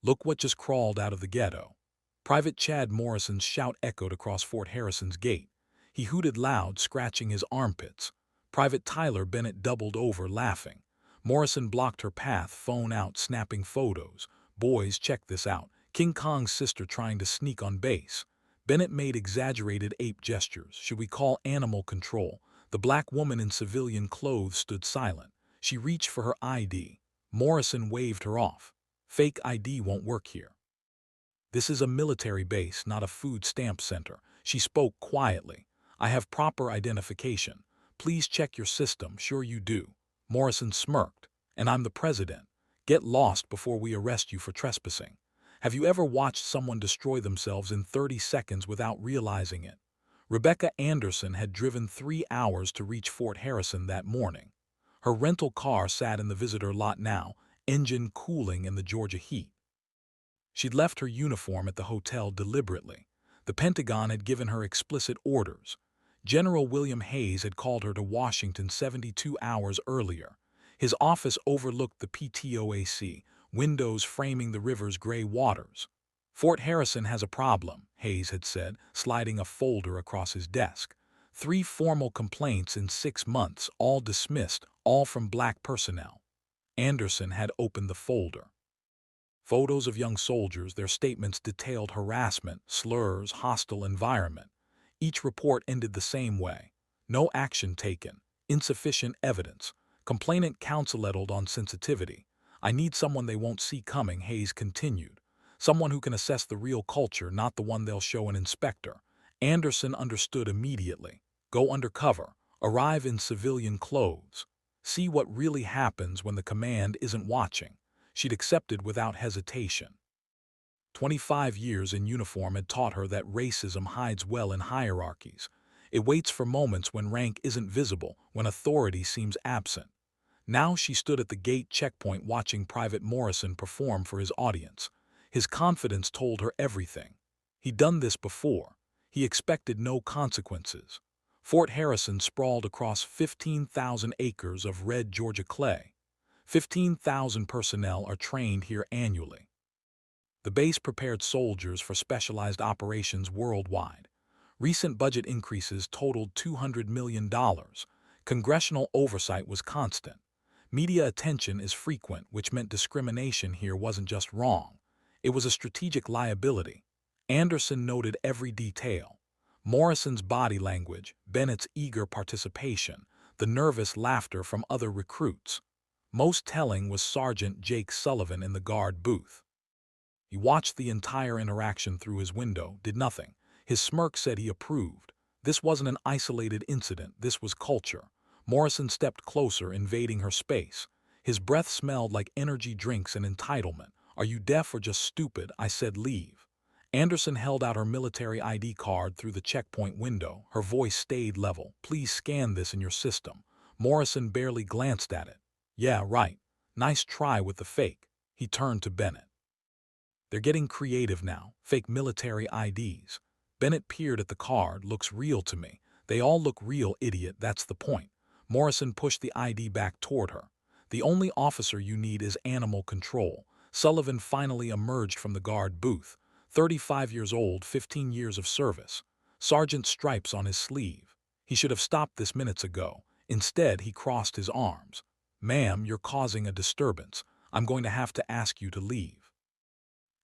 Look what just crawled out of the ghetto. Private Chad Morrison's shout echoed across Fort Harrison's gate. He hooted loud, scratching his armpits. Private Tyler Bennett doubled over, laughing. Morrison blocked her path, phone out, snapping photos. Boys, check this out. King Kong's sister trying to sneak on base. Bennett made exaggerated ape gestures. Should we call animal control? The black woman in civilian clothes stood silent. She reached for her ID. Morrison waved her off. Fake ID won't work here. This is a military base, not a food stamp center. She spoke quietly. I have proper identification. Please check your system. Sure you do. Morrison smirked. And I'm the president. Get lost before we arrest you for trespassing. Have you ever watched someone destroy themselves in 30 seconds without realizing it? Rebecca Anderson had driven 3 hours to reach Fort Harrison that morning. Her rental car sat in the visitor lot now, engine cooling in the Georgia heat. She'd left her uniform at the hotel deliberately. The Pentagon had given her explicit orders. General William Hayes had called her to Washington 72 hours earlier. His office overlooked the PTOAC, windows framing the river's gray waters. Fort Harrison has a problem, Hayes had said, sliding a folder across his desk. 3 formal complaints in 6 months, all dismissed, all from black personnel. Anderson had opened the folder. Photos of young soldiers, their statements detailed harassment, slurs, hostile environment. Each report ended the same way. No action taken. Insufficient evidence. Complainant counsel-settled on sensitivity. I need someone they won't see coming, Hayes continued. Someone who can assess the real culture, not the one they'll show an inspector. Anderson understood immediately. Go undercover. Arrive in civilian clothes. See what really happens when the command isn't watching. She'd accepted without hesitation. 25 years in uniform had taught her that racism hides well in hierarchies. It waits for moments when rank isn't visible, when authority seems absent. Now she stood at the gate checkpoint watching Private Morrison perform for his audience. His confidence told her everything. He'd done this before. He expected no consequences. Fort Harrison sprawled across 15,000 acres of red Georgia clay. 15,000 personnel are trained here annually. The base prepared soldiers for specialized operations worldwide. Recent budget increases totaled $200 million. Congressional oversight was constant. Media attention is frequent, which meant discrimination here wasn't just wrong. It was a strategic liability. Anderson noted every detail. Morrison's body language, Bennett's eager participation, the nervous laughter from other recruits. Most telling was Sergeant Jake Sullivan in the guard booth. He watched the entire interaction through his window, did nothing. His smirk said he approved. This wasn't an isolated incident, this was culture. Morrison stepped closer, invading her space. His breath smelled like energy drinks and entitlement. Are you deaf or just stupid? I said leave. Anderson held out her military ID card through the checkpoint window. Her voice stayed level. Please scan this in your system. Morrison barely glanced at it. Yeah, right. Nice try with the fake. He turned to Bennett. They're getting creative now. Fake military IDs. Bennett peered at the card. Looks real to me. They all look real, idiot. That's the point. Morrison pushed the ID back toward her. The only officer you need is animal control. Sullivan finally emerged from the guard booth. 35 years old, 15 years of service. Sergeant stripes on his sleeve. He should have stopped this minutes ago. Instead, he crossed his arms. Ma'am, you're causing a disturbance. I'm going to have to ask you to leave.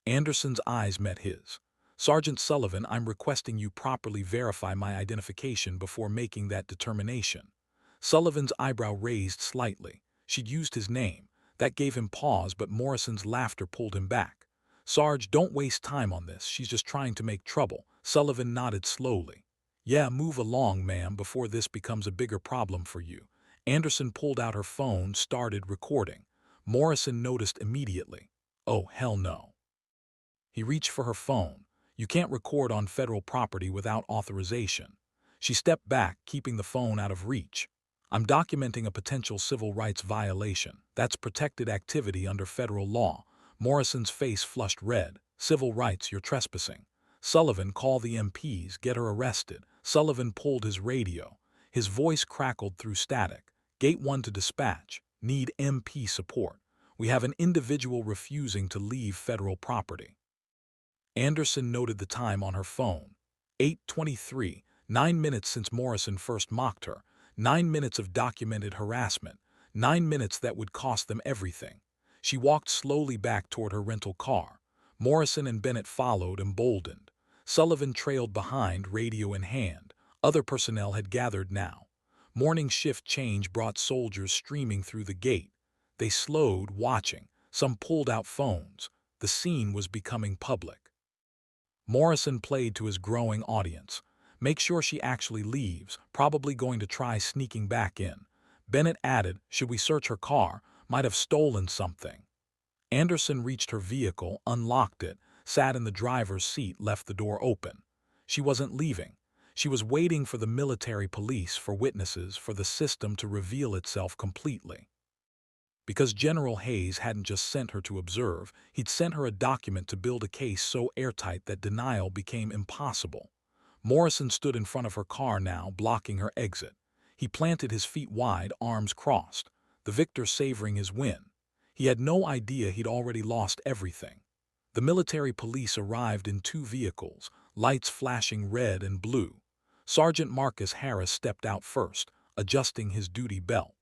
Anderson's eyes met his. Sergeant Sullivan, I'm requesting you properly verify my identification before making that determination. Sullivan's eyebrow raised slightly. She'd used his name. That gave him pause, but Morrison's laughter pulled him back. Sarge, don't waste time on this. She's just trying to make trouble. Sullivan nodded slowly. Yeah, move along, ma'am, before this becomes a bigger problem for you. Anderson pulled out her phone, started recording. Morrison noticed immediately. Oh, hell no. He reached for her phone. You can't record on federal property without authorization. She stepped back, keeping the phone out of reach. I'm documenting a potential civil rights violation. That's protected activity under federal law. Morrison's face flushed red. Civil rights, you're trespassing. Sullivan, call the MPs, get her arrested. Sullivan pulled his radio. His voice crackled through static. Gate 1 to dispatch. Need MP support. We have an individual refusing to leave federal property. Anderson noted the time on her phone. 8:23, 9 minutes since Morrison first mocked her, 9 minutes of documented harassment, 9 minutes that would cost them everything. She walked slowly back toward her rental car. Morrison and Bennett followed, emboldened. Sullivan trailed behind, radio in hand. Other personnel had gathered now. Morning shift change brought soldiers streaming through the gate. They slowed, watching. Some pulled out phones. The scene was becoming public. Morrison played to his growing audience. Make sure she actually leaves, probably going to try sneaking back in. Bennett added, should we search her car? Might have stolen something. Anderson reached her vehicle, unlocked it, sat in the driver's seat, left the door open. She wasn't leaving. She was waiting for the military police, for witnesses, for the system to reveal itself completely. Because General Hayes hadn't just sent her to observe, he'd sent her a document to build a case so airtight that denial became impossible. Morrison stood in front of her car now, blocking her exit. He planted his feet wide, arms crossed, the victor savoring his win. He had no idea he'd already lost everything. The military police arrived in 2 vehicles, lights flashing red and blue. Sergeant Marcus Harris stepped out first, adjusting his duty belt.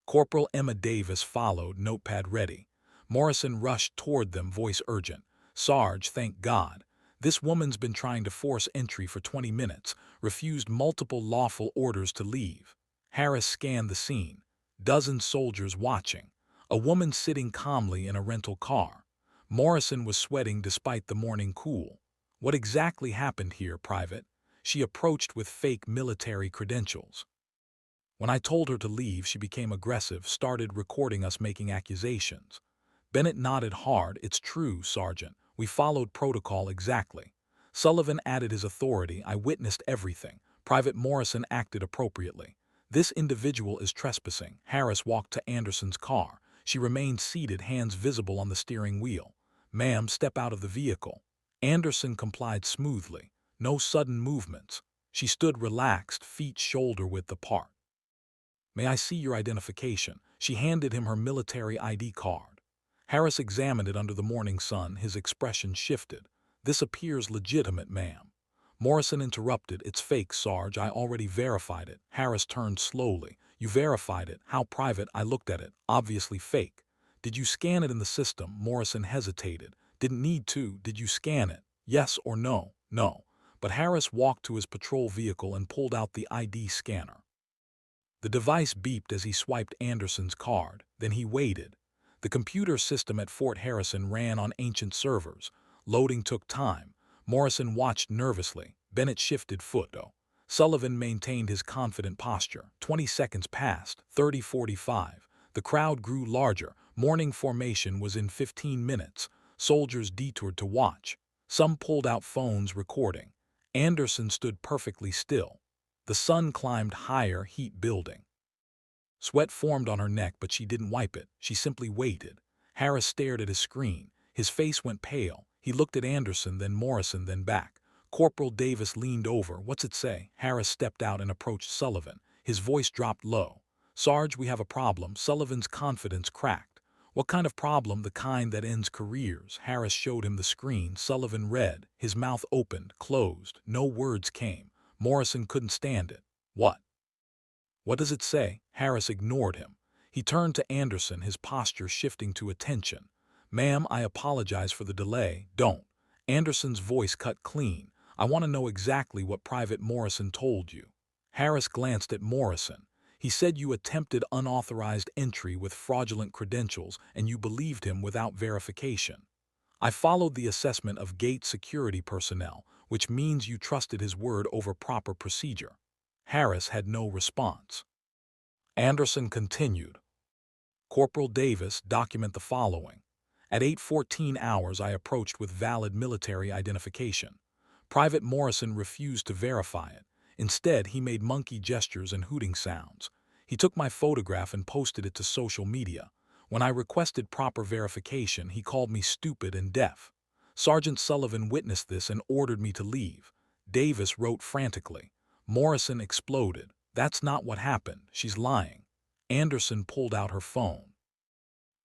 Corporal Emma Davis followed, notepad ready. Morrison rushed toward them, voice urgent. Sarge, thank God. This woman's been trying to force entry for 20 minutes, refused multiple lawful orders to leave. Harris scanned the scene. Dozens soldiers watching. A woman sitting calmly in a rental car. Morrison was sweating despite the morning cool. What exactly happened here, Private? She approached with fake military credentials. When I told her to leave, she became aggressive, started recording us making accusations. Bennett nodded hard. It's true, Sergeant. We followed protocol exactly. Sullivan added his authority. I witnessed everything. Private Morrison acted appropriately. This individual is trespassing. Harris walked to Anderson's car. She remained seated, hands visible on the steering wheel. Ma'am, step out of the vehicle. Anderson complied smoothly. No sudden movements. She stood relaxed, feet shoulder-width apart. May I see your identification? She handed him her military ID card. Harris examined it under the morning sun. His expression shifted. This appears legitimate, ma'am. Morrison interrupted. It's fake, Sarge. I already verified it. Harris turned slowly. You verified it? How? Private? I looked at it. Obviously fake. Did you scan it in the system? Morrison hesitated. Didn't need to. Did you scan it? Yes or no? No. But Harris walked to his patrol vehicle and pulled out the ID scanner. The device beeped as he swiped Anderson's card. Then he waited. The computer system at Fort Harrison ran on ancient servers. Loading took time. Morrison watched nervously. Bennett shifted foot. Sullivan maintained his confident posture. 20 seconds passed. 30:45. The crowd grew larger. Morning formation was in 15 minutes. Soldiers detoured to watch. Some pulled out phones, recording. Anderson stood perfectly still. The sun climbed higher, heat building. Sweat formed on her neck, but she didn't wipe it. She simply waited. Harris stared at his screen. His face went pale. He looked at Anderson, then Morrison, then back. Corporal Davis leaned over. What's it say? Harris stepped out and approached Sullivan. His voice dropped low. Sarge, we have a problem. Sullivan's confidence cracked. What kind of problem? The kind that ends careers. Harris showed him the screen. Sullivan read. His mouth opened, closed. No words came. Morrison couldn't stand it. What? What does it say? Harris ignored him. He turned to Anderson, his posture shifting to attention. Ma'am, I apologize for the delay. Don't. Anderson's voice cut clean. I want to know exactly what Private Morrison told you. Harris glanced at Morrison. He said you attempted unauthorized entry with fraudulent credentials and you believed him without verification. I followed the assessment of gate security personnel, which means you trusted his word over proper procedure. Harris had no response. Anderson continued. Corporal Davis, document the following. At 8:14 hours, I approached with valid military identification. Private Morrison refused to verify it. Instead, he made monkey gestures and hooting sounds. He took my photograph and posted it to social media. When I requested proper verification, he called me stupid and deaf. Sergeant Sullivan witnessed this and ordered me to leave. Davis wrote frantically. Morrison exploded. That's not what happened. She's lying. Anderson pulled out her phone.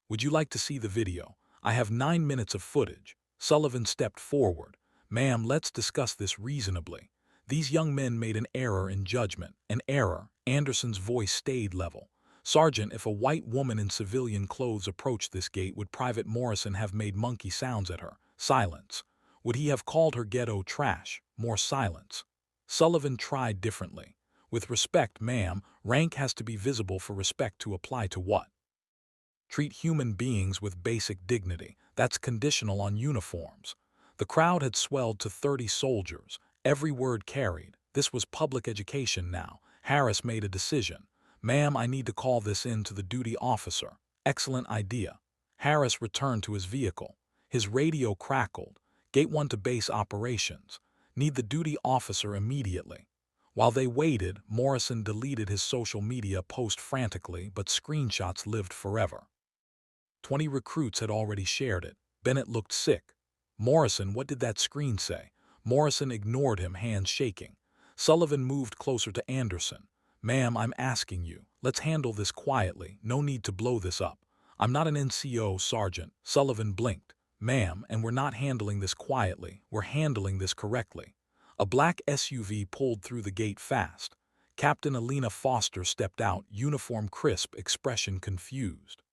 Would you like to see the video? I have 9 minutes of footage. Sullivan stepped forward. Ma'am, let's discuss this reasonably. These young men made an error in judgment. An error. Anderson's voice stayed level. Sergeant, if a white woman in civilian clothes approached this gate, would Private Morrison have made monkey sounds at her? Silence. Would he have called her ghetto trash? More silence. Sullivan tried differently. With respect, ma'am, rank has to be visible for respect to apply to what? Treat human beings with basic dignity. That's conditional on uniforms. The crowd had swelled to 30 soldiers. Every word carried. This was public education now. Harris made a decision. Ma'am, I need to call this in to the duty officer. Excellent idea. Harris returned to his vehicle. His radio crackled. Gate 1 to base operations. Need the duty officer immediately. While they waited, Morrison deleted his social media post frantically, but screenshots lived forever. 20 recruits had already shared it. Bennett looked sick. Morrison, what did that screen say? Morrison ignored him, hands shaking. Sullivan moved closer to Anderson. Ma'am, I'm asking you. Let's handle this quietly. No need to blow this up. I'm not an NCO, Sergeant. Sullivan blinked. Ma'am, and we're not handling this quietly. We're handling this correctly. A black SUV pulled through the gate fast. Captain Alina Foster stepped out, uniform crisp, expression confused.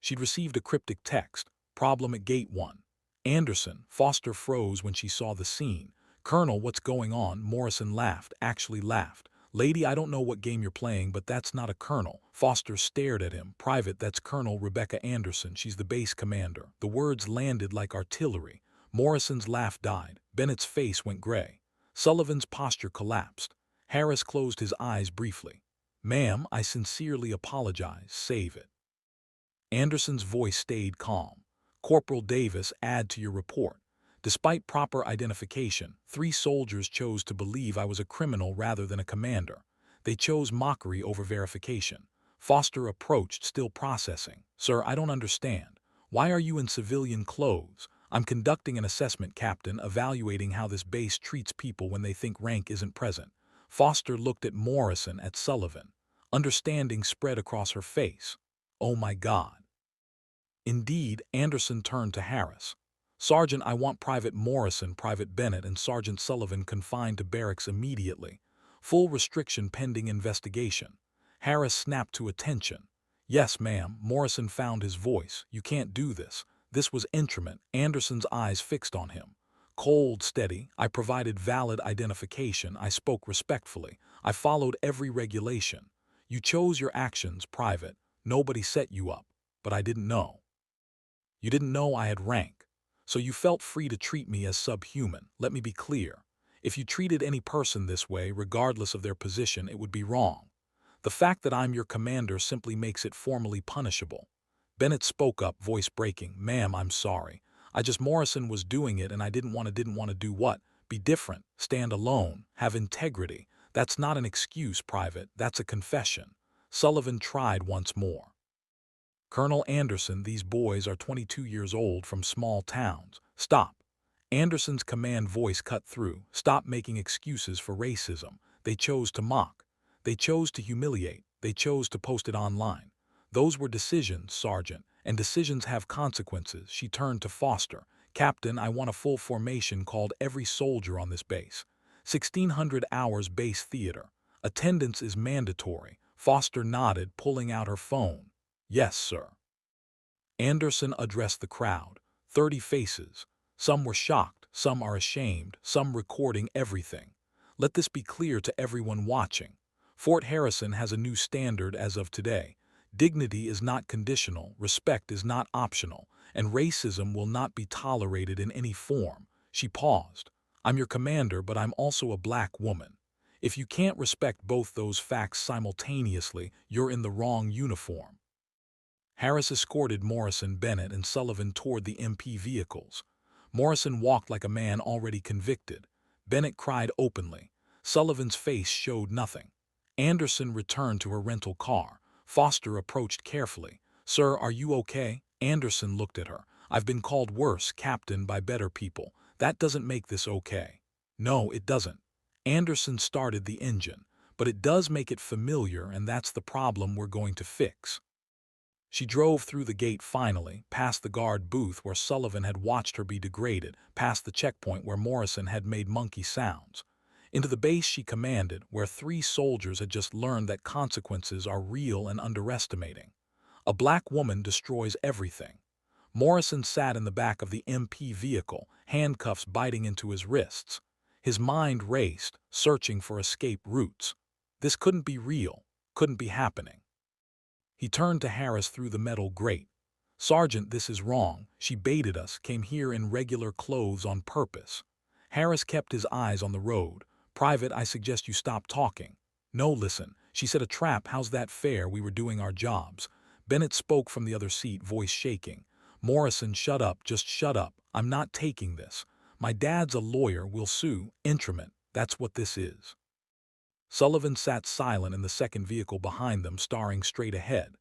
She'd received a cryptic text, problem at Gate 1. Anderson, Foster froze when she saw the scene. Colonel, what's going on? Morrison laughed, actually laughed. Lady, I don't know what game you're playing, but that's not a colonel. Foster stared at him. Private, that's Colonel Rebecca Anderson. She's the base commander. The words landed like artillery. Morrison's laugh died. Bennett's face went gray. Sullivan's posture collapsed. Harris closed his eyes briefly. Ma'am, I sincerely apologize. Save it. Anderson's voice stayed calm. Corporal Davis, add to your report. Despite proper identification, 3 soldiers chose to believe I was a criminal rather than a commander. They chose mockery over verification. Foster approached, still processing. Sir, I don't understand. Why are you in civilian clothes? I'm conducting an assessment, Captain, evaluating how this base treats people when they think rank isn't present. Foster looked at Morrison, at Sullivan. Understanding spread across her face. Oh my God. Indeed, Anderson turned to Harris. Sergeant, I want Private Morrison, Private Bennett, and Sergeant Sullivan confined to barracks immediately. Full restriction pending investigation. Harris snapped to attention. Yes, ma'am. Morrison found his voice. You can't do this. This was entrapment. Anderson's eyes fixed on him. Cold, steady. I provided valid identification. I spoke respectfully. I followed every regulation. You chose your actions, Private. Nobody set you up. But I didn't know. You didn't know I had rank. So you felt free to treat me as subhuman. Let me be clear. If you treated any person this way, regardless of their position, it would be wrong. The fact that I'm your commander simply makes it formally punishable. Bennett spoke up, voice breaking. Ma'am, I'm sorry. Morrison was doing it and I didn't want to do what? Be different, stand alone, have integrity. That's not an excuse, Private. That's a confession. Sullivan tried once more. Colonel Anderson, these boys are 22 years old from small towns. Stop. Anderson's command voice cut through. Stop making excuses for racism. They chose to mock. They chose to humiliate. They chose to post it online. Those were decisions, Sergeant, and decisions have consequences. She turned to Foster. Captain, I want a full formation called every soldier on this base. 1,600 hours base theater. Attendance is mandatory. Foster nodded, pulling out her phone. Yes, sir. Anderson addressed the crowd. 30 faces. Some were shocked, some are ashamed, some recording everything. Let this be clear to everyone watching. Fort Harrison has a new standard as of today. Dignity is not conditional, respect is not optional, and racism will not be tolerated in any form. She paused. I'm your commander, but I'm also a black woman. If you can't respect both those facts simultaneously, you're in the wrong uniform. Harris escorted Morrison, Bennett, and Sullivan toward the MP vehicles. Morrison walked like a man already convicted. Bennett cried openly. Sullivan's face showed nothing. Anderson returned to her rental car. Foster approached carefully. Sir, are you okay? Anderson looked at her. I've been called worse, Captain, by better people. That doesn't make this okay. No, it doesn't. Anderson started the engine. But it does make it familiar, and that's the problem we're going to fix. She drove through the gate finally, past the guard booth where Sullivan had watched her be degraded, past the checkpoint where Morrison had made monkey sounds, into the base she commanded where 3 soldiers had just learned that consequences are real and underestimating. A black woman destroys everything. Morrison sat in the back of the MP vehicle, handcuffs biting into his wrists. His mind raced, searching for escape routes. This couldn't be real, couldn't be happening. He turned to Harris through the metal grate. "Sergeant, this is wrong. She baited us, came here in regular clothes on purpose." Harris kept his eyes on the road. "Private, I suggest you stop talking." "No, listen. She said a trap. How's that fair? We were doing our jobs." Bennett spoke from the other seat, voice shaking. "Morrison, shut up. Just shut up. I'm not taking this. My dad's a lawyer. We'll sue. Intrament. That's what this is." Sullivan sat silent in the second vehicle behind them, staring straight ahead.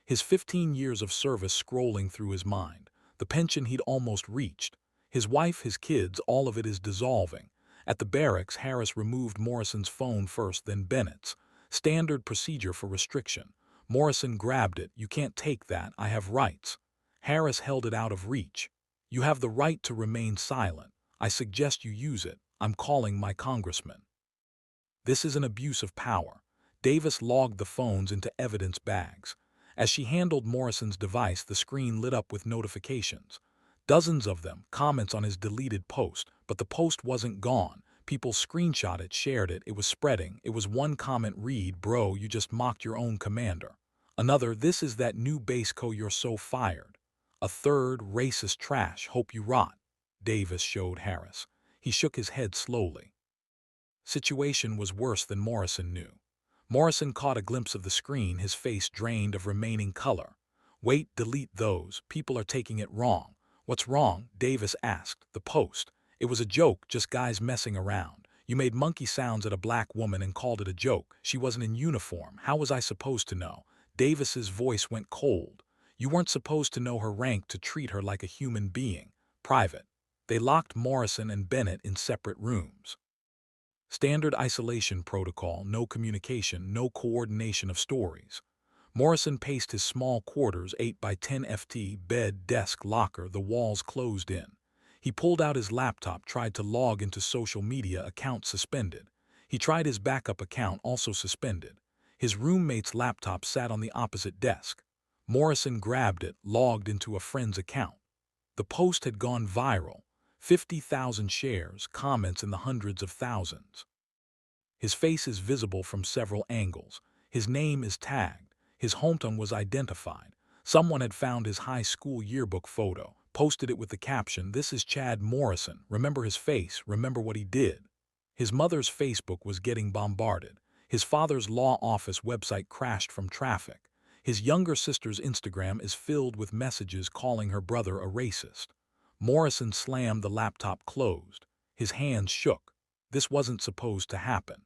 His 15 years of service scrolling through his mind. The pension he'd almost reached. His wife, his kids, all of it is dissolving. At the barracks, Harris removed Morrison's phone first, then Bennett's. Standard procedure for restriction. Morrison grabbed it. "You can't take that. I have rights." Harris held it out of reach. "You have the right to remain silent. I suggest you use it. I'm calling my congressman." This is an abuse of power. Davis logged the phones into evidence bags. As she handled Morrison's device, the screen lit up with notifications. Dozens of them, comments on his deleted post, but the post wasn't gone. People screenshot it, shared it, it was spreading. It was one comment read, "Bro, you just mocked your own commander." Another, "This is that new base co, you're so fired." A third, "Racist trash, hope you rot." Davis showed Harris. He shook his head slowly. Situation was worse than Morrison knew. Morrison caught a glimpse of the screen, his face drained of remaining color. "Wait, delete those. People are taking it wrong." "What's wrong?" Davis asked. "The post. It was a joke, just guys messing around. You made monkey sounds at a black woman and called it a joke. She wasn't in uniform. How was I supposed to know?" Davis's voice went cold. "You weren't supposed to know her rank to treat her like a human being. Private." They locked Morrison and Bennett in separate rooms. Standard isolation protocol, no communication, no coordination of stories. Morrison paced his small quarters, 8 by 10 FT, bed, desk, locker, the walls closed in. He pulled out his laptop, tried to log into social media, account suspended. He tried his backup account, also suspended. His roommate's laptop sat on the opposite desk. Morrison grabbed it, logged into a friend's account. The post had gone viral. 50,000 shares, comments in the hundreds of thousands. His face is visible from several angles. His name is tagged. His hometown was identified. Someone had found his high school yearbook photo, posted it with the caption, "This is Chad Morrison. Remember his face, remember what he did." His mother's Facebook was getting bombarded. His father's law office website crashed from traffic. His younger sister's Instagram is filled with messages calling her brother a racist. Morrison slammed the laptop closed. His hands shook. This wasn't supposed to happen.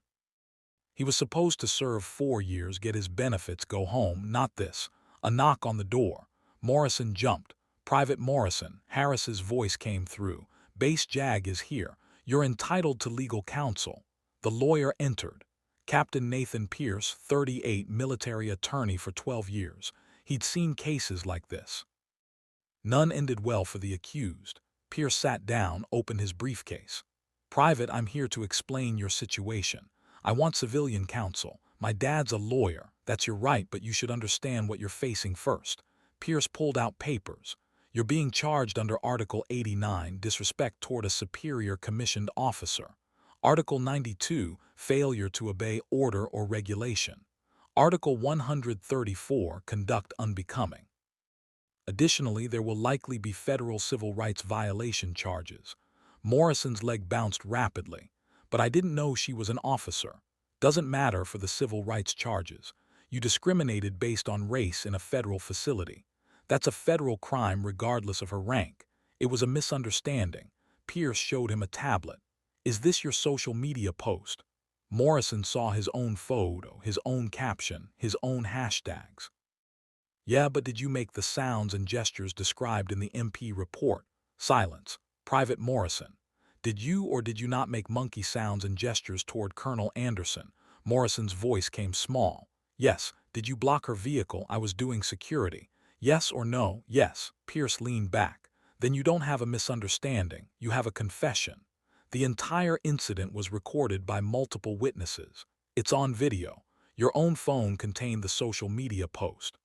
He was supposed to serve 4 years, get his benefits, go home, not this. A knock on the door. Morrison jumped. "Private Morrison," Harris's voice came through. "Base JAG is here. You're entitled to legal counsel." The lawyer entered. Captain Nathan Pierce, 38, military attorney for 12 years. He'd seen cases like this. None ended well for the accused. Pierce sat down, opened his briefcase. "Private, I'm here to explain your situation. I want civilian counsel. My dad's a lawyer. That's your right, but you should understand what you're facing first." Pierce pulled out papers. "You're being charged under Article 89, disrespect toward a superior commissioned officer. Article 92, failure to obey order or regulation. Article 134, conduct unbecoming. Additionally, there will likely be federal civil rights violation charges." Morrison's leg bounced rapidly. "But I didn't know she was an officer." "Doesn't matter for the civil rights charges. You discriminated based on race in a federal facility. That's a federal crime regardless of her rank. It was a misunderstanding." Pierce showed him a tablet. "Is this your social media post?" Morrison saw his own photo, his own caption, his own hashtags. "Yeah, but did you make the sounds and gestures described in the MP report?" Silence. "Private Morrison, did you or did you not make monkey sounds and gestures toward Colonel Anderson?" Morrison's voice came small. "Yes." "Did you block her vehicle?" "I was doing security." Yes or no? Yes. Pierce leaned back. Then you don't have a misunderstanding, you have a confession. The entire incident was recorded by multiple witnesses. It's on video. Your own phone contained the social media post.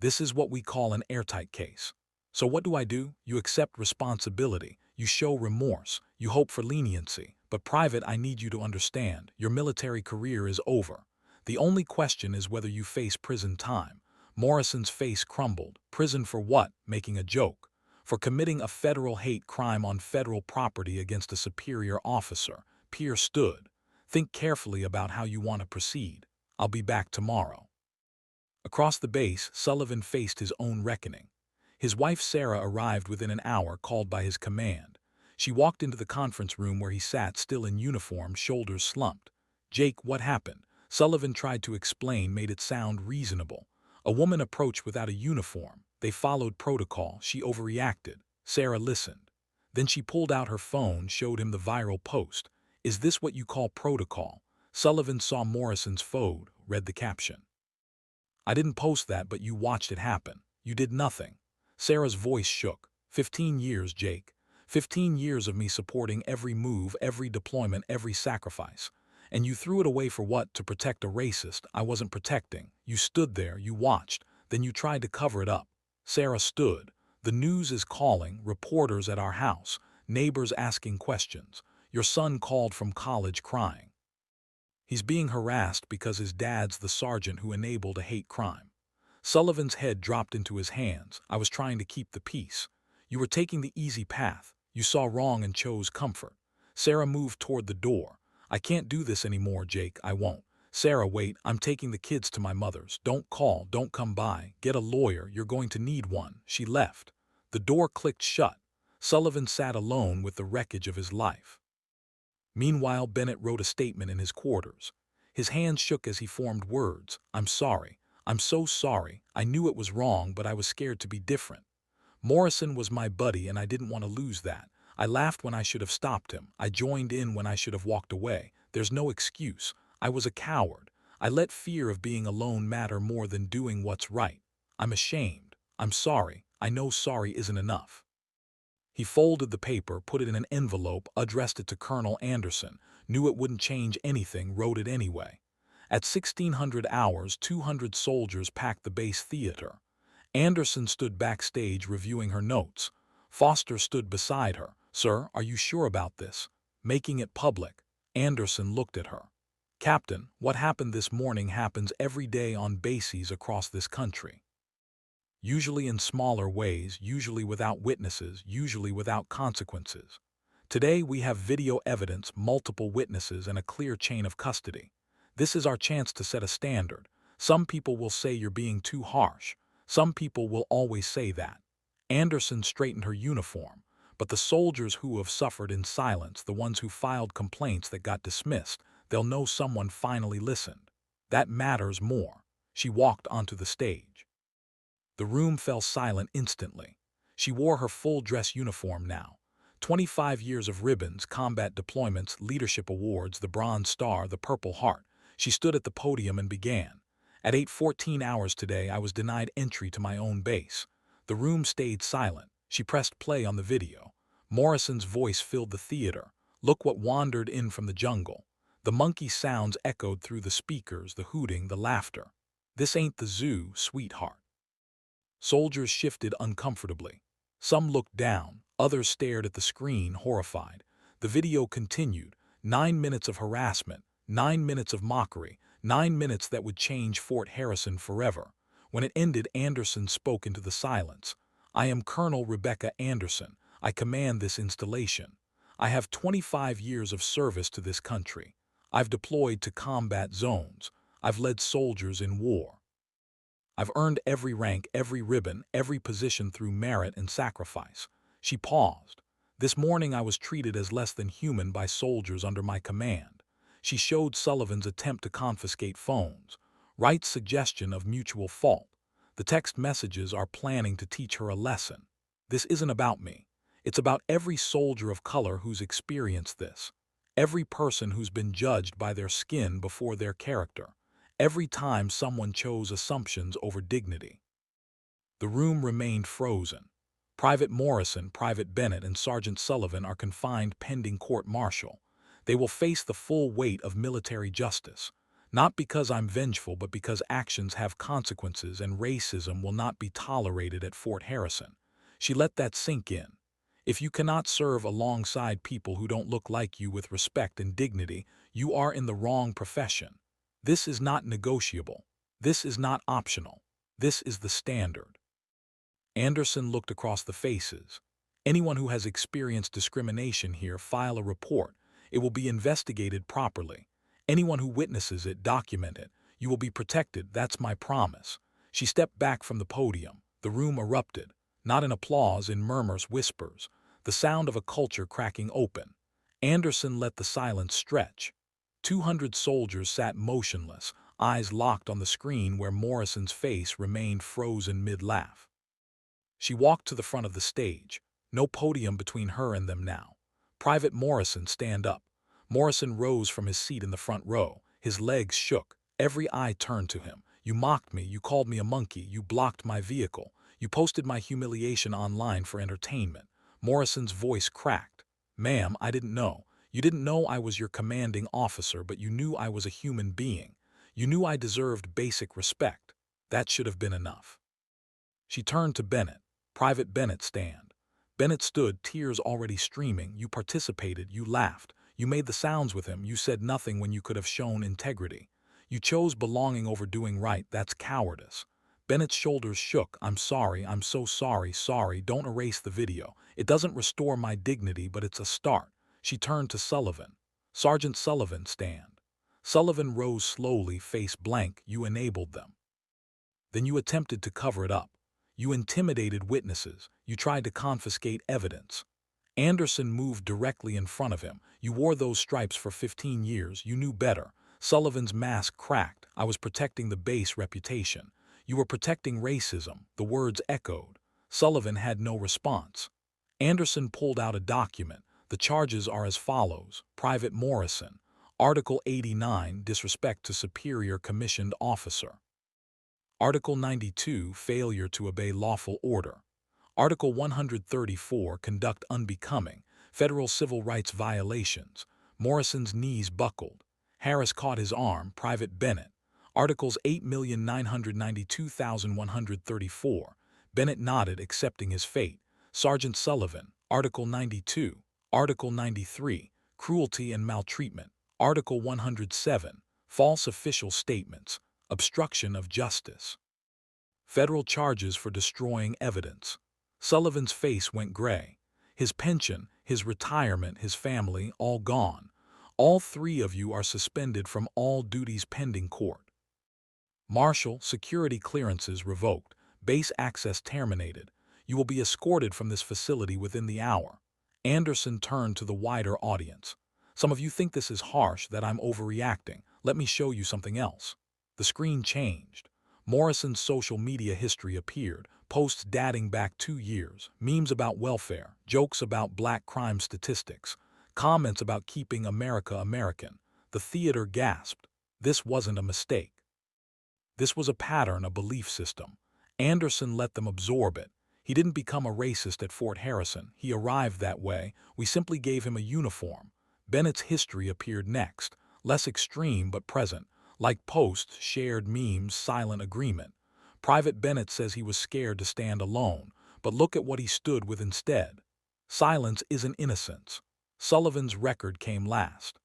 This is what we call an airtight case. So what do? You accept responsibility, you show remorse, you hope for leniency. But Private, I need you to understand, your military career is over. The only question is whether you face prison time. Morrison's face crumbled. Prison for what? Making a joke. For committing a federal hate crime on federal property against a superior officer. Pierce stood. Think carefully about how you want to proceed. I'll be back tomorrow. Across the base, Sullivan faced his own reckoning. His wife Sarah arrived within an hour, called by his command. She walked into the conference room where he sat, still in uniform, shoulders slumped. Jake, what happened? Sullivan tried to explain, made it sound reasonable. A woman approached without a uniform. They followed protocol. She overreacted. Sarah listened. Then she pulled out her phone, showed him the viral post. Is this what you call protocol? Sullivan saw Morrison's phone, read the caption. I didn't post that, but you watched it happen. You did nothing. Sarah's voice shook. 15 years, Jake. 15 years of me supporting every move, every deployment, every sacrifice. And you threw it away for what? To protect a racist I wasn't protecting. You stood there, you watched, then you tried to cover it up. Sarah stood. The news is calling, reporters at our house, neighbors asking questions. Your son called from college crying. He's being harassed because his dad's the sergeant who enabled a hate crime. Sullivan's head dropped into his hands. I was trying to keep the peace. You were taking the easy path. You saw wrong and chose comfort. Sarah moved toward the door. I can't do this anymore, Jake. I won't. Sarah, wait. I'm taking the kids to my mother's. Don't call. Don't come by. Get a lawyer. You're going to need one. She left. The door clicked shut. Sullivan sat alone with the wreckage of his life. Meanwhile, Bennett wrote a statement in his quarters. His hands shook as he formed words. I'm sorry. I'm so sorry. I knew it was wrong, but I was scared to be different. Morrison was my buddy, and I didn't want to lose that. I laughed when I should have stopped him. I joined in when I should have walked away. There's no excuse. I was a coward. I let fear of being alone matter more than doing what's right. I'm ashamed. I'm sorry. I know sorry isn't enough. He folded the paper, put it in an envelope, addressed it to Colonel Anderson, knew it wouldn't change anything, wrote it anyway. At 1600 hours, 200 soldiers packed the base theater. Anderson stood backstage reviewing her notes. Foster stood beside her. Sir, are you sure about this? Making it public. Anderson looked at her. Captain, what happened this morning happens every day on bases across this country. Usually in smaller ways, usually without witnesses, usually without consequences. Today we have video evidence, multiple witnesses, and a clear chain of custody. This is our chance to set a standard. Some people will say you're being too harsh. Some people will always say that. Anderson straightened her uniform, but the soldiers who have suffered in silence, the ones who filed complaints that got dismissed, they'll know someone finally listened. That matters more. She walked onto the stage. The room fell silent instantly. She wore her full dress uniform now. 25 years of ribbons, combat deployments, leadership awards, the Bronze Star, the Purple Heart. She stood at the podium and began. At 8:14 hours today, I was denied entry to my own base. The room stayed silent. She pressed play on the video. Morrison's voice filled the theater. Look what wandered in from the jungle. The monkey sounds echoed through the speakers, the hooting, the laughter. This ain't the zoo, sweetheart. Soldiers shifted uncomfortably. Some looked down, others stared at the screen, horrified. The video continued. 9 minutes of harassment, 9 minutes of mockery, 9 minutes that would change Fort Harrison forever. When it ended, Anderson spoke into the silence. I am Colonel Rebecca Anderson. I command this installation. I have 25 years of service to this country. I've deployed to combat zones. I've led soldiers in war. I've earned every rank, every ribbon, every position through merit and sacrifice. She paused. This morning I was treated as less than human by soldiers under my command. She showed Sullivan's attempt to confiscate phones. Wright's suggestion of mutual fault. The text messages are planning to teach her a lesson. This isn't about me. It's about every soldier of color who's experienced this. Every person who's been judged by their skin before their character. Every time someone chose assumptions over dignity. The room remained frozen. Private Morrison, Private Bennett, and Sergeant Sullivan are confined pending court-martial. They will face the full weight of military justice. Not because I'm vengeful, but because actions have consequences and racism will not be tolerated at Fort Harrison. She let that sink in. If you cannot serve alongside people who don't look like you with respect and dignity, you are in the wrong profession. This is not negotiable. This is not optional. This is the standard. Anderson looked across the faces. Anyone who has experienced discrimination here, file a report. It will be investigated properly. Anyone who witnesses it, document it. You will be protected, that's my promise. She stepped back from the podium. The room erupted, not in applause, in murmurs, whispers, the sound of a culture cracking open. Anderson let the silence stretch. 200 soldiers sat motionless, eyes locked on the screen where Morrison's face remained frozen mid-laugh. She walked to the front of the stage. No podium between her and them now. Private Morrison, stand up. Morrison rose from his seat in the front row. His legs shook. Every eye turned to him. You mocked me. You called me a monkey. You blocked my vehicle. You posted my humiliation online for entertainment. Morrison's voice cracked. Ma'am, I didn't know. You didn't know I was your commanding officer, but you knew I was a human being. You knew I deserved basic respect. That should have been enough. She turned to Bennett. Private Bennett, stand. Bennett stood, tears already streaming. You participated, you laughed, you made the sounds with him, you said nothing when you could have shown integrity. You chose belonging over doing right, that's cowardice. Bennett's shoulders shook. I'm sorry, I'm so sorry, don't erase the video. It doesn't restore my dignity, but it's a start. She turned to Sullivan. Sergeant Sullivan, stand. Sullivan rose slowly, face blank. You enabled them. Then you attempted to cover it up. You intimidated witnesses. You tried to confiscate evidence. Anderson moved directly in front of him. You wore those stripes for 15 years. You knew better. Sullivan's mask cracked. I was protecting the base reputation. You were protecting racism. The words echoed. Sullivan had no response. Anderson pulled out a document. The charges are as follows. Private Morrison. Article 89, disrespect to superior commissioned officer. Article 92, failure to obey lawful order. Article 134, conduct unbecoming, federal civil rights violations. Morrison's knees buckled. Harris caught his arm. Private Bennett. Articles 8,992,134. Bennett nodded, accepting his fate. Sergeant Sullivan. Article 92. Article 93, cruelty and maltreatment. Article 107, false official statements. Obstruction of justice. Federal charges for destroying evidence. Sullivan's face went gray. His pension, his retirement, his family, all gone. All three of you are suspended from all duties pending court. Marshal, security clearances revoked. Base access terminated. You will be escorted from this facility within the hour. Anderson turned to the wider audience. Some of you think this is harsh, that I'm overreacting. Let me show you something else. The screen changed. Morrison's social media history appeared, posts dating back 2 years, memes about welfare, jokes about black crime statistics, comments about keeping America American. The theater gasped. This wasn't a mistake. This was a pattern, a belief system. Anderson let them absorb it. He didn't become a racist at Fort Harrison. He arrived that way. We simply gave him a uniform. Bennett's history appeared next, less extreme but present. Like posts, shared memes, silent agreement. Private Bennett says he was scared to stand alone, but look at what he stood with instead. Silence isn't innocence. Sullivan's record came last.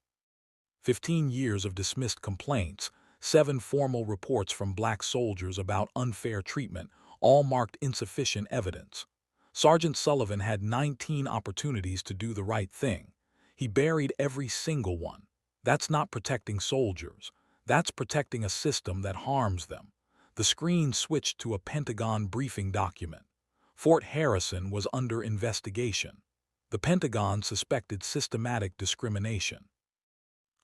15 years of dismissed complaints, 7 formal reports from black soldiers about unfair treatment, all marked insufficient evidence. Sergeant Sullivan had 19 opportunities to do the right thing. He buried every single one. That's not protecting soldiers. That's protecting a system that harms them. The screen switched to a Pentagon briefing document. Fort Harrison was under investigation. The Pentagon suspected systematic discrimination.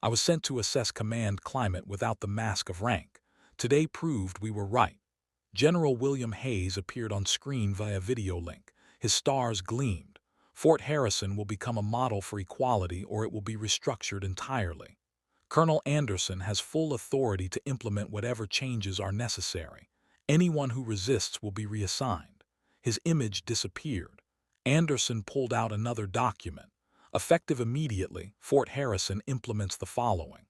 I was sent to assess command climate without the mask of rank. Today proved we were right. General William Hayes appeared on screen via video link. His stars gleamed. Fort Harrison will become a model for equality, or it will be restructured entirely. Colonel Anderson has full authority to implement whatever changes are necessary. Anyone who resists will be reassigned. His image disappeared. Anderson pulled out another document. Effective immediately, Fort Harrison implements the following: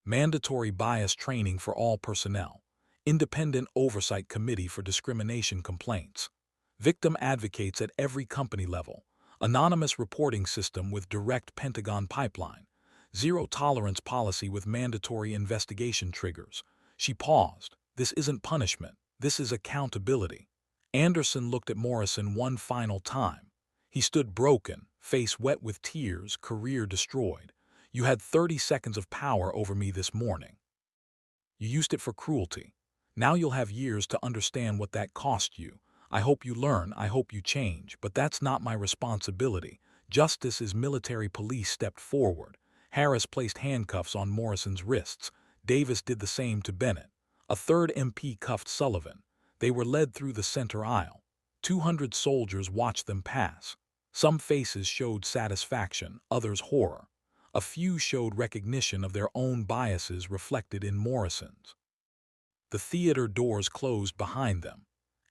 mandatory bias training for all personnel, independent oversight committee for discrimination complaints, victim advocates at every company level, anonymous reporting system with direct Pentagon pipeline, zero tolerance policy with mandatory investigation triggers. She paused. This isn't punishment. This is accountability. Anderson looked at Morrison one final time. He stood broken, face wet with tears, career destroyed. You had 30 seconds of power over me this morning. You used it for cruelty. Now you'll have years to understand what that cost you. I hope you learn, I hope you change, but that's not my responsibility. Justice is military police stepped forward. Harris placed handcuffs on Morrison's wrists. Davis did the same to Bennett. A third MP cuffed Sullivan. They were led through the center aisle. 200 soldiers watched them pass. Some faces showed satisfaction, others horror. A few showed recognition of their own biases reflected in Morrison's. The theater doors closed behind them.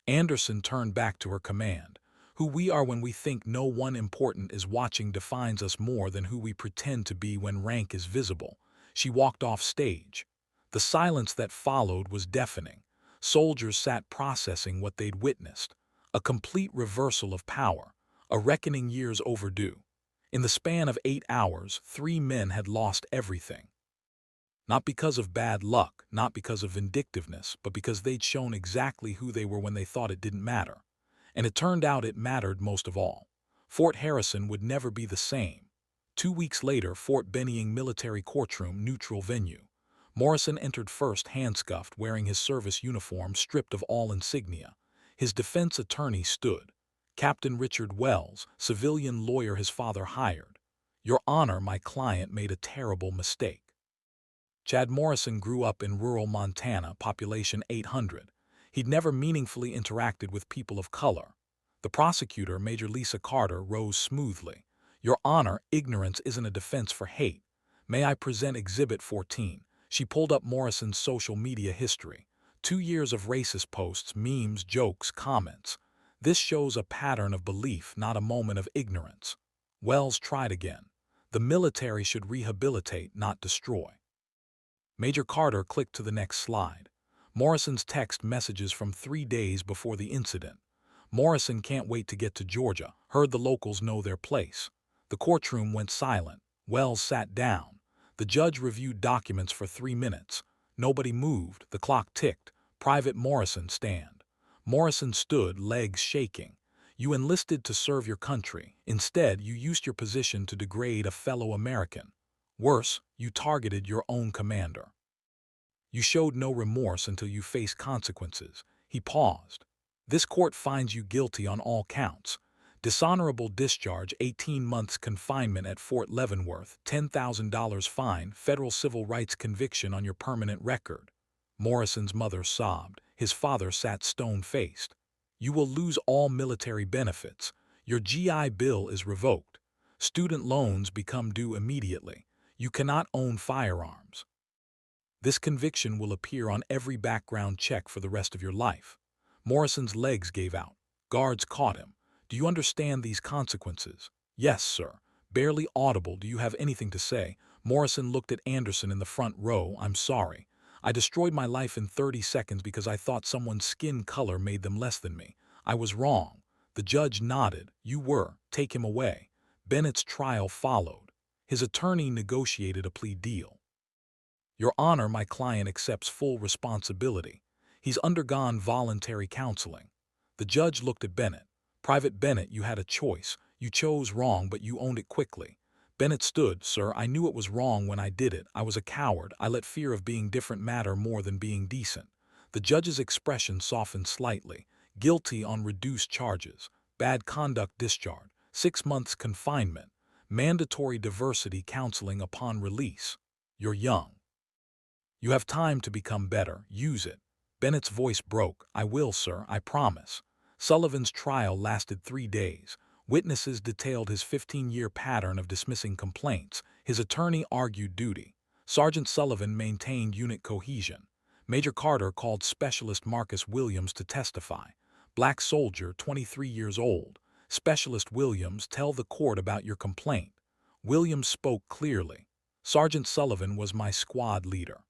Anderson turned back to her command. Who we are when we think no one important is watching defines us more than who we pretend to be when rank is visible. She walked off stage. The silence that followed was deafening. Soldiers sat processing what they'd witnessed. A complete reversal of power. A reckoning years overdue. In the span of 8 hours, 3 men had lost everything. Not because of bad luck, not because of vindictiveness, but because they'd shown exactly who they were when they thought it didn't matter. And it turned out it mattered most of all. Fort Harrison would never be the same. 2 weeks later, Fort Benning military courtroom, neutral venue. Morrison entered first handscuffed, wearing his service uniform, stripped of all insignia. His defense attorney stood. Captain Richard Wells, civilian lawyer his father hired. Your Honor, my client made a terrible mistake. Chad Morrison grew up in rural Montana, population 800. He'd never meaningfully interacted with people of color. The prosecutor, Major Lisa Carter, rose smoothly. Your Honor, ignorance isn't a defense for hate. May I present Exhibit 14? She pulled up Morrison's social media history. 2 years of racist posts, memes, jokes, comments. This shows a pattern of belief, not a moment of ignorance. Wells tried again. The military should rehabilitate, not destroy. Major Carter clicked to the next slide. Morrison's text messages from 3 days before the incident. Morrison can't wait to get to Georgia. Heard the locals know their place. The courtroom went silent. Wells sat down. The judge reviewed documents for 3 minutes. Nobody moved. The clock ticked. Private Morrison stand. Morrison stood, legs shaking. You enlisted to serve your country. Instead, you used your position to degrade a fellow American. Worse, you targeted your own commander. You showed no remorse until you faced consequences. He paused. This court finds you guilty on all counts. Dishonorable discharge, 18 months confinement at Fort Leavenworth, $10,000 fine, federal civil rights conviction on your permanent record. Morrison's mother sobbed. His father sat stone-faced. You will lose all military benefits. Your GI Bill is revoked. Student loans become due immediately. You cannot own firearms. This conviction will appear on every background check for the rest of your life. Morrison's legs gave out. Guards caught him. Do you understand these consequences? Yes, sir. Barely audible. Do you have anything to say? Morrison looked at Anderson in the front row. I'm sorry. I destroyed my life in 30 seconds because I thought someone's skin color made them less than me. I was wrong. The judge nodded. You were. Take him away. Bennett's trial followed. His attorney negotiated a plea deal. Your Honor, my client accepts full responsibility. He's undergone voluntary counseling. The judge looked at Bennett. Private Bennett, you had a choice. You chose wrong, but you owned it quickly. Bennett stood. Sir, I knew it was wrong when I did it. I was a coward. I let fear of being different matter more than being decent. The judge's expression softened slightly. Guilty on reduced charges. Bad conduct discharge. 6 months confinement. Mandatory diversity counseling upon release. You're young. You have time to become better. Use it. Bennett's voice broke. I will, sir. I promise. Sullivan's trial lasted 3 days. Witnesses detailed his 15-year pattern of dismissing complaints. His attorney argued duty. Sergeant Sullivan maintained unit cohesion. Major Carter called Specialist Marcus Williams to testify. Black soldier, 23 years old. Specialist Williams, tell the court about your complaint. Williams spoke clearly. Sergeant Sullivan was my squad leader.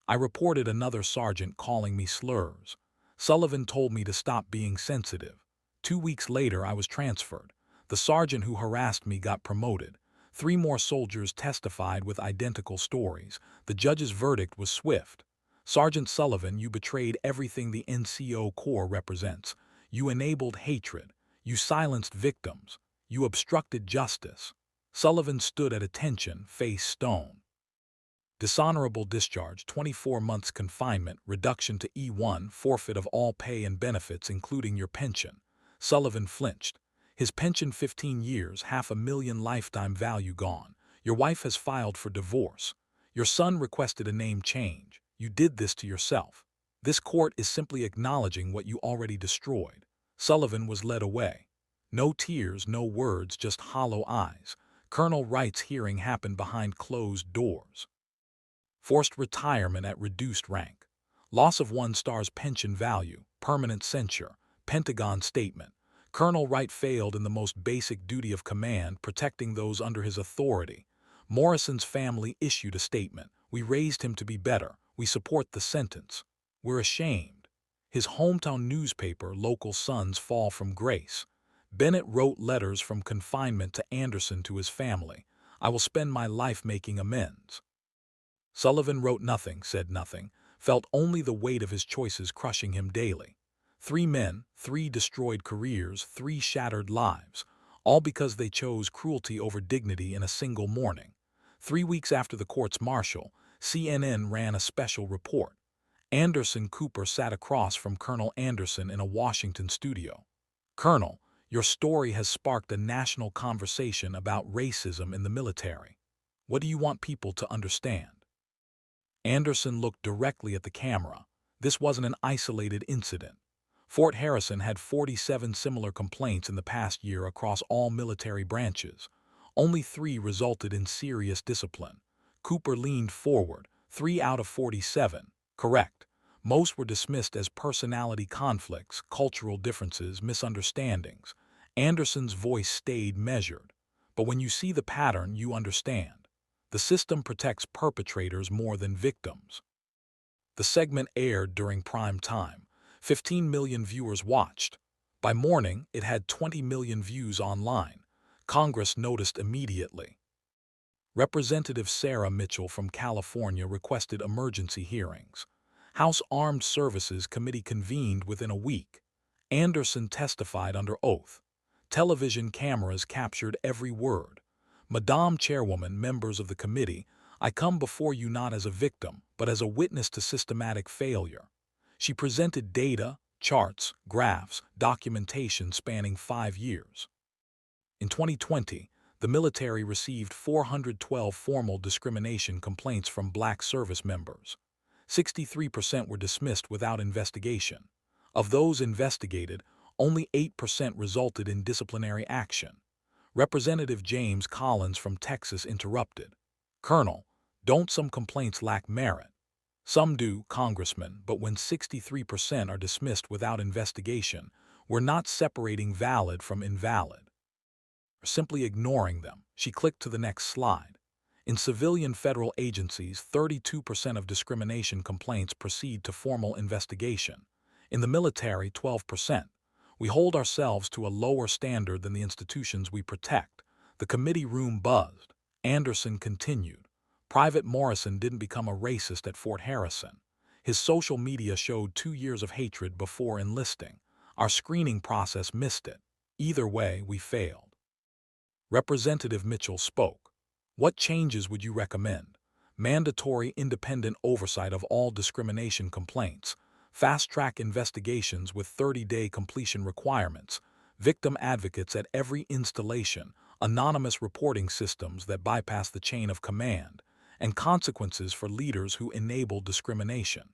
I reported another sergeant calling me slurs. Sullivan told me to stop being sensitive. 2 weeks later, I was transferred. The sergeant who harassed me got promoted. 3 more soldiers testified with identical stories. The judge's verdict was swift. Sergeant Sullivan, you betrayed everything the NCO Corps represents. You enabled hatred. You silenced victims. You obstructed justice. Sullivan stood at attention, face stone. Dishonorable discharge, 24 months confinement, reduction to E1, forfeit of all pay and benefits including your pension. Sullivan flinched. His pension 15 years, $500,000 lifetime value gone. Your wife has filed for divorce. Your son requested a name change. You did this to yourself. This court is simply acknowledging what you already destroyed. Sullivan was led away. No tears, no words, just hollow eyes. Colonel Wright's hearing happened behind closed doors. Forced retirement at reduced rank. Loss of 1 star's pension value, permanent censure, Pentagon statement. Colonel Wright failed in the most basic duty of command, protecting those under his authority. Morrison's family issued a statement. We raised him to be better. We support the sentence. We're ashamed. His hometown newspaper, Local Sons, fall from grace. Bennett wrote letters from confinement to Anderson to his family. I will spend my life making amends. Sullivan wrote nothing, said nothing, felt only the weight of his choices crushing him daily. 3 men, 3 destroyed careers, 3 shattered lives, all because they chose cruelty over dignity in a single morning. 3 weeks after the courts-martial, CNN ran a special report. Anderson Cooper sat across from Colonel Anderson in a Washington studio. Colonel, your story has sparked a national conversation about racism in the military. What do you want people to understand? Anderson looked directly at the camera. This wasn't an isolated incident. Fort Harrison had 47 similar complaints in the past year across all military branches. Only 3 resulted in serious discipline. Cooper leaned forward. 3 out of 47. Correct. Most were dismissed as personality conflicts, cultural differences, misunderstandings. Anderson's voice stayed measured. But when you see the pattern, you understand. The system protects perpetrators more than victims. The segment aired during prime time. 15 million viewers watched. By morning, it had 20 million views online. Congress noticed immediately. Representative Sarah Mitchell from California requested emergency hearings. House Armed Services Committee convened within a week. Anderson testified under oath. Television cameras captured every word. Madam Chairwoman, members of the committee, I come before you not as a victim, but as a witness to systematic failure. She presented data, charts, graphs, documentation spanning 5 years. In 2020, the military received 412 formal discrimination complaints from black service members. 63% were dismissed without investigation. Of those investigated, only 8% resulted in disciplinary action. Representative James Collins from Texas interrupted. Colonel, don't some complaints lack merit? Some do, Congressman, but when 63% are dismissed without investigation, we're not separating valid from invalid. We're simply ignoring them. She clicked to the next slide. In civilian federal agencies, 32% of discrimination complaints proceed to formal investigation. In the military, 12%. We hold ourselves to a lower standard than the institutions we protect. The committee room buzzed. Anderson continued. Private Morrison didn't become a racist at Fort Harrison. His social media showed 2 years of hatred before enlisting. Our screening process missed it. Either way, we failed. Representative Mitchell spoke. What changes would you recommend? Mandatory independent oversight of all discrimination complaints. Fast-track investigations with 30-day completion requirements, victim advocates at every installation, anonymous reporting systems that bypass the chain of command, and consequences for leaders who enable discrimination.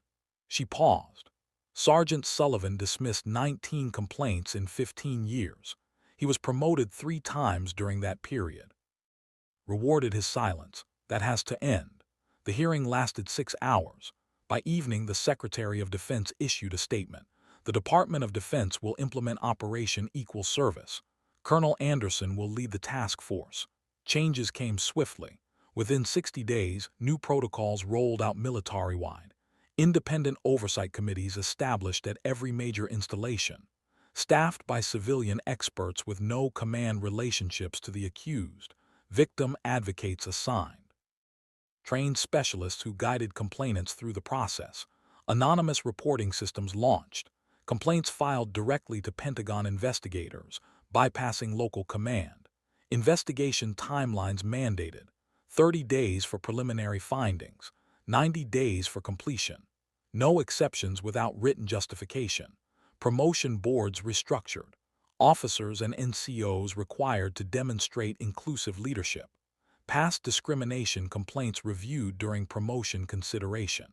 She paused. Sergeant Sullivan dismissed 19 complaints in 15 years. He was promoted 3 times during that period. Rewarded his silence. That has to end. The hearing lasted 6 hours. By evening, the Secretary of Defense issued a statement. The Department of Defense will implement Operation Equal Service. Colonel Anderson will lead the task force. Changes came swiftly. Within 60 days, new protocols rolled out military-wide. Independent oversight committees established at every major installation, staffed by civilian experts with no command relationships to the accused, victim advocates assigned. Trained specialists who guided complainants through the process. Anonymous reporting systems launched. Complaints filed directly to Pentagon investigators, bypassing local command. Investigation timelines mandated. 30 days for preliminary findings, 90 days for completion. No exceptions without written justification. Promotion boards restructured. Officers and NCOs required to demonstrate inclusive leadership. Past discrimination complaints reviewed during promotion consideration.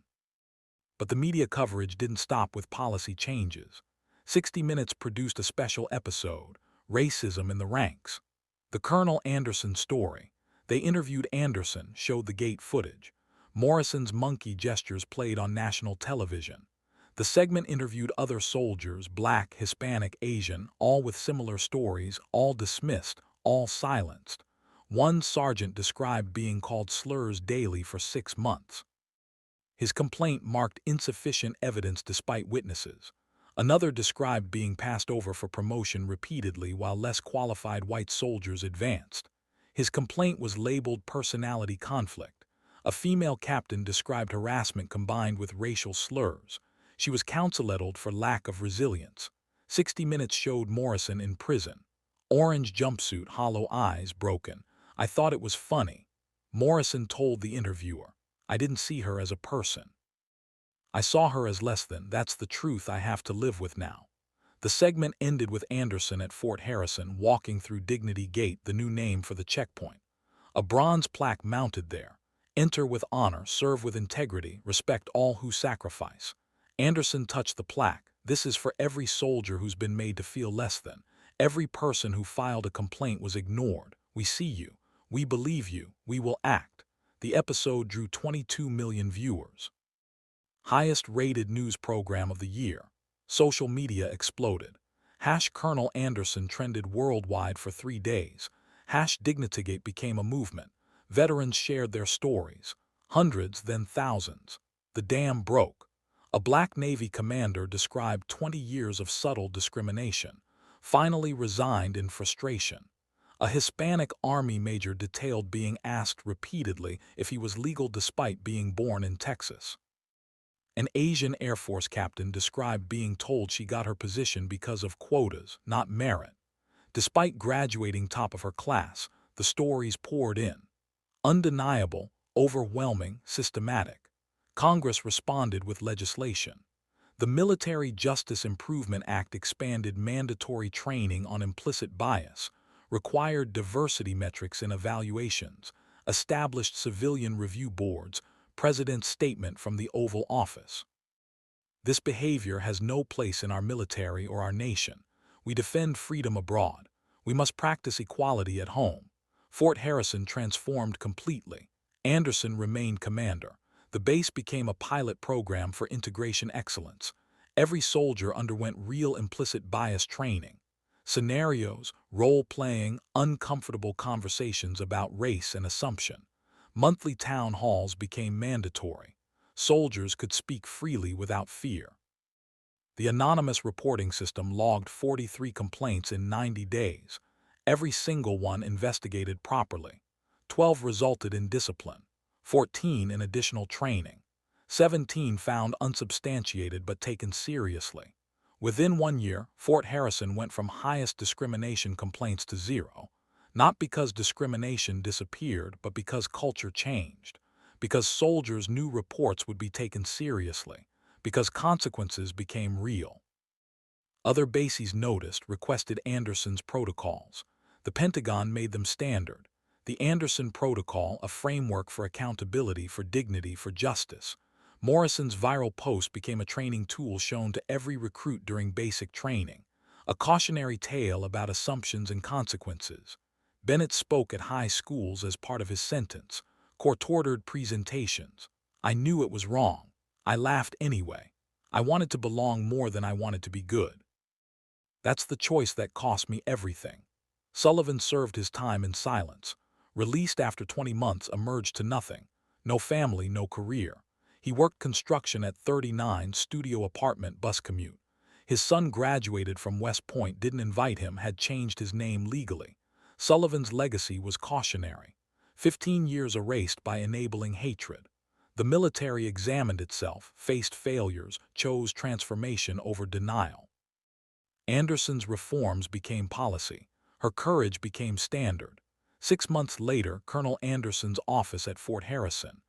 But the media coverage didn't stop with policy changes. 60 Minutes produced a special episode, Racism in the Ranks. The Colonel Anderson story. They interviewed Anderson, showed the gate footage. Morrison's monkey gestures played on national television. The segment interviewed other soldiers, Black, Hispanic, Asian, all with similar stories, all dismissed, all silenced. One sergeant described being called slurs daily for 6 months. His complaint marked insufficient evidence despite witnesses. Another described being passed over for promotion repeatedly while less qualified white soldiers advanced. His complaint was labeled personality conflict. A female captain described harassment combined with racial slurs. She was counseleded for lack of resilience. 60 Minutes showed Morrison in prison. Orange jumpsuit, hollow eyes, broken. I thought it was funny. Morrison told the interviewer, I didn't see her as a person. I saw her as less than. That's the truth I have to live with now. The segment ended with Anderson at Fort Harrison walking through Dignity Gate, the new name for the checkpoint. A bronze plaque mounted there. Enter with honor, serve with integrity, respect all who sacrifice. Anderson touched the plaque. This is for every soldier who's been made to feel less than. Every person who filed a complaint was ignored. We see you. We believe you. We will act. The episode drew 22 million viewers. Highest-rated news program of the year. Social media exploded. Colonel Anderson trended worldwide for 3 days. Dignitigate became a movement. Veterans shared their stories. Hundreds, then thousands. The dam broke. A Black Navy commander described 20 years of subtle discrimination. Finally resigned in frustration. A Hispanic Army major detailed being asked repeatedly if he was legal despite being born in Texas. An Asian Air Force captain described being told she got her position because of quotas, not merit. Despite graduating top of her class, the stories poured in. Undeniable, overwhelming, systematic. Congress responded with legislation. The Military Justice Improvement Act expanded mandatory training on implicit bias, required diversity metrics in evaluations, established civilian review boards, President's statement from the Oval Office. This behavior has no place in our military or our nation. We defend freedom abroad. We must practice equality at home. Fort Harrison transformed completely. Anderson remained commander. The base became a pilot program for integration excellence. Every soldier underwent real implicit bias training. Scenarios, role-playing, uncomfortable conversations about race and assumption. Monthly town halls became mandatory. Soldiers could speak freely without fear. The anonymous reporting system logged 43 complaints in 90 days. Every single one investigated properly. 12 resulted in discipline. 14 in additional training. 17 found unsubstantiated but taken seriously. Within 1 year, Fort Harrison went from highest discrimination complaints to 0, not because discrimination disappeared, but because culture changed, because soldiers knew reports would be taken seriously, because consequences became real. Other bases noticed, requested Anderson's protocols. The Pentagon made them standard. The Anderson Protocol, a framework for accountability, for dignity, for justice. Morrison's viral post became a training tool shown to every recruit during basic training, a cautionary tale about assumptions and consequences. Bennett spoke at high schools as part of his sentence, court-ordered presentations. I knew it was wrong. I laughed anyway. I wanted to belong more than I wanted to be good. That's the choice that cost me everything. Sullivan served his time in silence. Released after 20 months, emerged to nothing. No family, no career. He worked construction at 39, studio apartment, bus commute. His son graduated from West Point, didn't invite him, had changed his name legally. Sullivan's legacy was cautionary. 15 years erased by enabling hatred. The military examined itself, faced failures, chose transformation over denial. Anderson's reforms became policy. Her courage became standard. 6 months later, Colonel Anderson's office at Fort Harrison.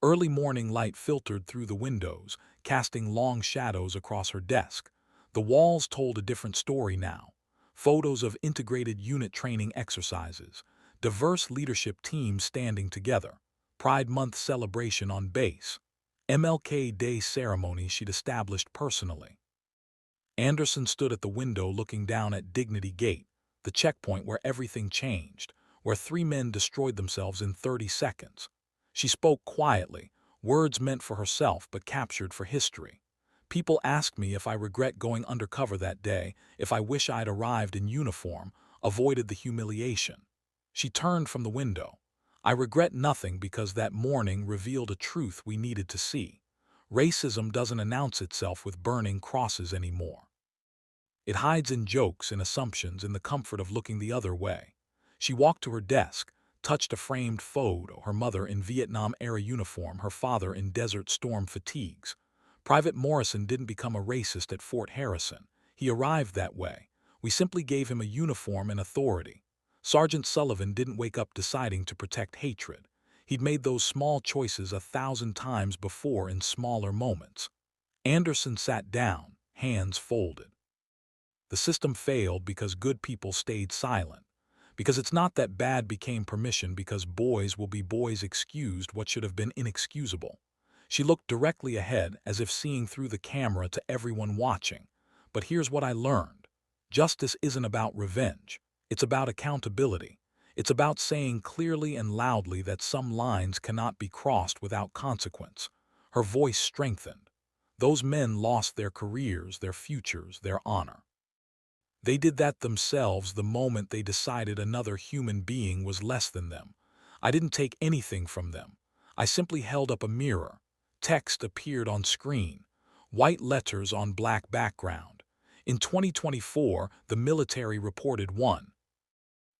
Early morning light filtered through the windows, casting long shadows across her desk. The walls told a different story now. Photos of integrated unit training exercises, diverse leadership teams standing together, Pride Month celebration on base, MLK Day ceremony she'd established personally. Anderson stood at the window looking down at Dignity Gate, the checkpoint where everything changed, where 3 men destroyed themselves in 30 seconds. She spoke quietly, words meant for herself but captured for history. People ask me if I regret going undercover that day, if I wish I'd arrived in uniform, avoided the humiliation. She turned from the window. I regret nothing because that morning revealed a truth we needed to see. Racism doesn't announce itself with burning crosses anymore. It hides in jokes and assumptions, in the comfort of looking the other way. She walked to her desk, touched a framed photo, her mother in Vietnam-era uniform, her father in Desert Storm fatigues. Private Morrison didn't become a racist at Fort Harrison. He arrived that way. We simply gave him a uniform and authority. Sergeant Sullivan didn't wake up deciding to protect hatred. He'd made those small choices 1,000 times before in smaller moments. Anderson sat down, hands folded. The system failed because good people stayed silent. Because it's not that bad became permission, because boys will be boys excused what should have been inexcusable. She looked directly ahead, as if seeing through the camera to everyone watching. But here's what I learned. Justice isn't about revenge. It's about accountability. It's about saying clearly and loudly that some lines cannot be crossed without consequence. Her voice strengthened. Those men lost their careers, their futures, their honor. They did that themselves the moment they decided another human being was less than them. I didn't take anything from them. I simply held up a mirror. Text appeared on screen. White letters on black background. In 2024, the military reported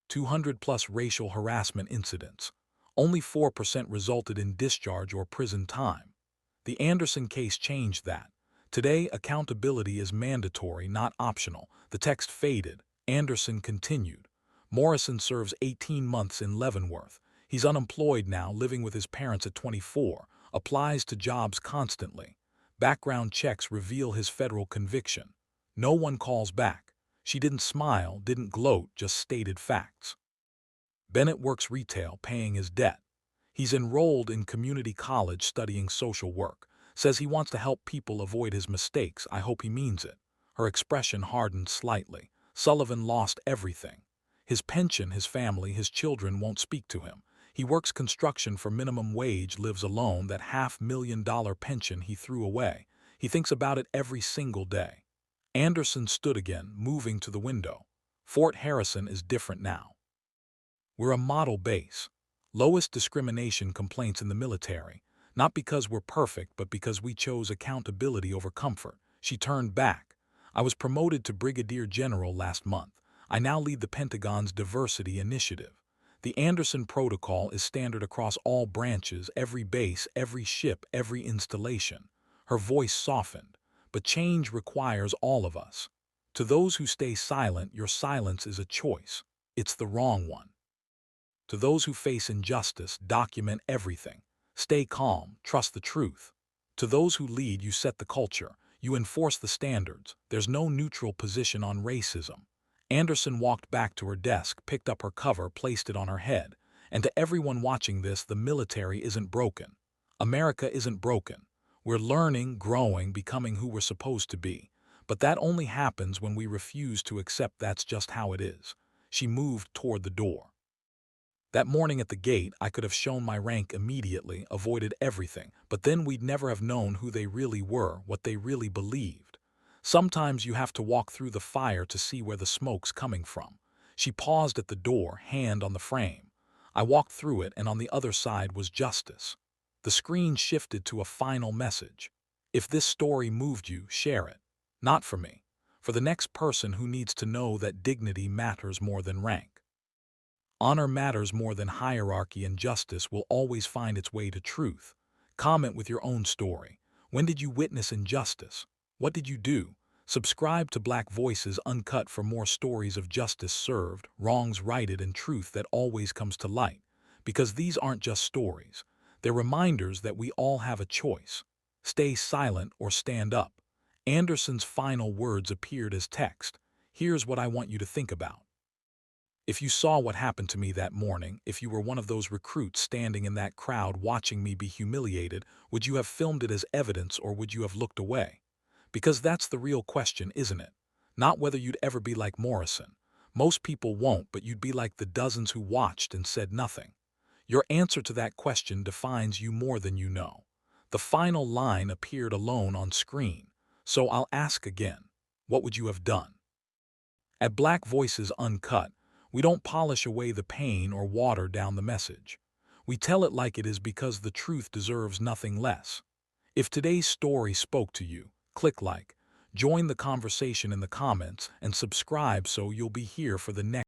200+ racial harassment incidents. Only 4% resulted in discharge or prison time. The Anderson case changed that. Today, accountability is mandatory, not optional. The text faded. Anderson continued. Morrison serves 18 months in Leavenworth. He's unemployed now, living with his parents at 24. Applies to jobs constantly. Background checks reveal his federal conviction. No one calls back. She didn't smile, didn't gloat, just stated facts. Bennett works retail, paying his debt. He's enrolled in community college studying social work. Says he wants to help people avoid his mistakes. I hope he means it. Her expression hardened slightly. Sullivan lost everything. His pension, his family, his children won't speak to him. He works construction for minimum wage, lives alone. That $500,000 pension he threw away. He thinks about it every single day. Anderson stood again, moving to the window. Fort Harrison is different now. We're a model base. Lowest discrimination complaints in the military. Not because we're perfect, but because we chose accountability over comfort. She turned back. I was promoted to Brigadier General last month. I now lead the Pentagon's diversity initiative. The Anderson Protocol is standard across all branches, every base, every ship, every installation. Her voice softened. But change requires all of us. To those who stay silent, your silence is a choice. It's the wrong one. To those who face injustice, document everything. Stay calm, trust the truth. To those who lead, you set the culture. You enforce the standards. There's no neutral position on racism. Anderson walked back to her desk, picked up her cover, placed it on her head. And to everyone watching this, the military isn't broken. America isn't broken. We're learning, growing, becoming who we're supposed to be. But that only happens when we refuse to accept that's just how it is. She moved toward the door. That morning at the gate, I could have shown my rank immediately, avoided everything, but then we'd never have known who they really were, what they really believed. Sometimes you have to walk through the fire to see where the smoke's coming from. She paused at the door, hand on the frame. I walked through it, and on the other side was justice. The screen shifted to a final message. If this story moved you, share it. Not for me. For the next person who needs to know that dignity matters more than rank. Honor matters more than hierarchy, and justice will always find its way to truth. Comment with your own story. When did you witness injustice? What did you do? Subscribe to Black Voices Uncut for more stories of justice served, wrongs righted, and truth that always comes to light. Because these aren't just stories. They're reminders that we all have a choice. Stay silent or stand up. Anderson's final words appeared as text. Here's what I want you to think about. If you saw what happened to me that morning, if you were one of those recruits standing in that crowd watching me be humiliated, would you have filmed it as evidence, or would you have looked away? Because that's the real question, isn't it? Not whether you'd ever be like Morrison. Most people won't, but you'd be like the dozens who watched and said nothing. Your answer to that question defines you more than you know. The final line appeared alone on screen, so I'll ask again. What would you have done? At Black Voices Uncut, we don't polish away the pain or water down the message. We tell it like it is, because the truth deserves nothing less. If today's story spoke to you, click like, join the conversation in the comments, and subscribe so you'll be here for the next